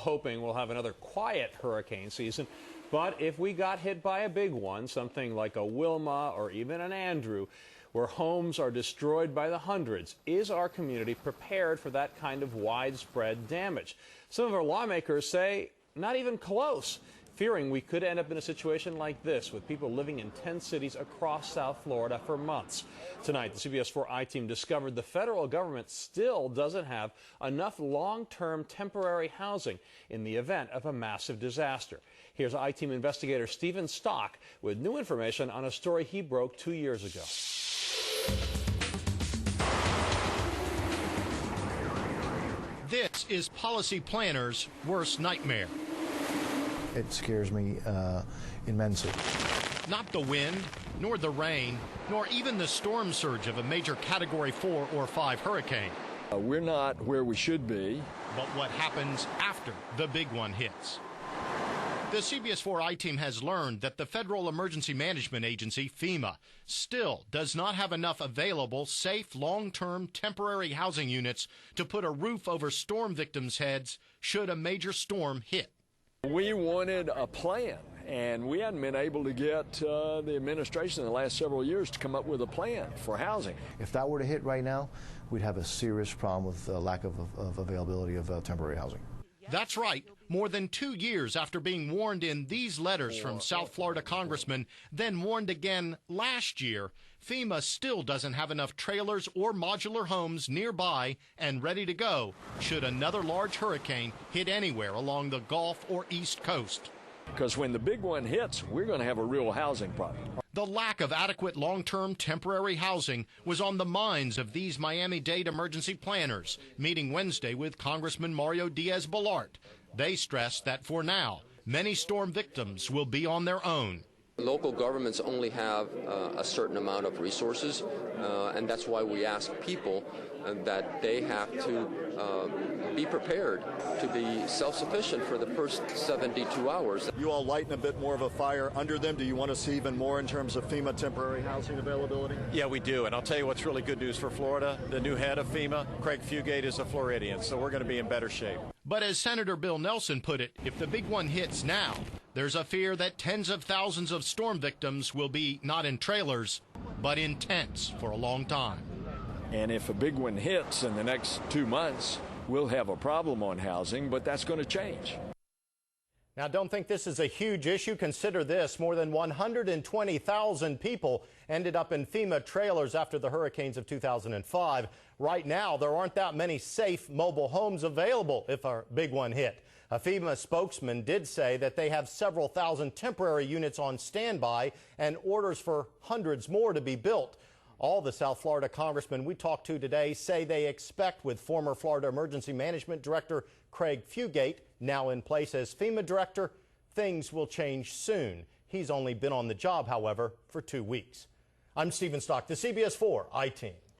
hoping we'll have another quiet hurricane season. But if we got hit by a big one, something like a Wilma or even an Andrew, where homes are destroyed by the hundreds, is our community prepared for that kind of widespread damage? Some of our lawmakers say not even close, fearing we could end up in a situation like this with people living in 10 cities across South Florida for months. Tonight, the CBS 4 I-Team discovered the federal government still doesn't have enough long-term temporary housing in the event of a massive disaster. Here's I-Team investigator Stephen Stock with new information on a story he broke 2 years ago. This is policy planners' worst nightmare. It scares me immensely. Not the wind, nor the rain, nor even the storm surge of a major Category 4 or 5 hurricane. We're not where we should be. But what happens after the big one hits? The CBS 4 I-Team has learned that the Federal Emergency Management Agency, FEMA, still does not have enough available, safe, long-term, temporary housing units to put a roof over storm victims' heads should a major storm hit. We wanted a plan, and we hadn't been able to get the administration in the last several years to come up with a plan for housing. If that were to hit right now, we'd have a serious problem with the lack of availability of temporary housing. That's right. More than 2 years after being warned in these letters from South Florida congressmen, then warned again last year, FEMA still doesn't have enough trailers or modular homes nearby and ready to go should another large hurricane hit anywhere along the Gulf or East Coast. Because when the big one hits, we're going to have a real housing problem. The lack of adequate long-term temporary housing was on the minds of these Miami-Dade emergency planners, meeting Wednesday with Congressman Mario Diaz-Balart. They stressed that for now, many storm victims will be on their own. Local governments only have a certain amount of resources, and that's why we ask people that they have to be prepared to be self-sufficient for the first 72 hours. You all lighten a bit more of a fire under them. Do you want to see even more in terms of FEMA temporary housing availability? Yeah, we do. And I'll tell you what's really good news for Florida. The new head of FEMA, Craig Fugate, is a Floridian, so we're going to be in better shape. But as Senator Bill Nelson put it, if the big one hits now, there's a fear that tens of thousands of storm victims will be not in trailers, but in tents for a long time. And if a big one hits in the next 2 months, we'll have a problem on housing, but that's going to change. Now, don't think this is a huge issue. Consider this. More than 120,000 people ended up in FEMA trailers after the hurricanes of 2005. Right now, there aren't that many safe mobile homes available if a big one hit. A FEMA spokesman did say that they have several thousand temporary units on standby and orders for hundreds more to be built. All the South Florida congressmen we talked to today say they expect, with former Florida Emergency Management Director Craig Fugate now in place as FEMA director, things will change soon. He's only been on the job, however, for 2 weeks. I'm Stephen Stock, the CBS 4 I-Team.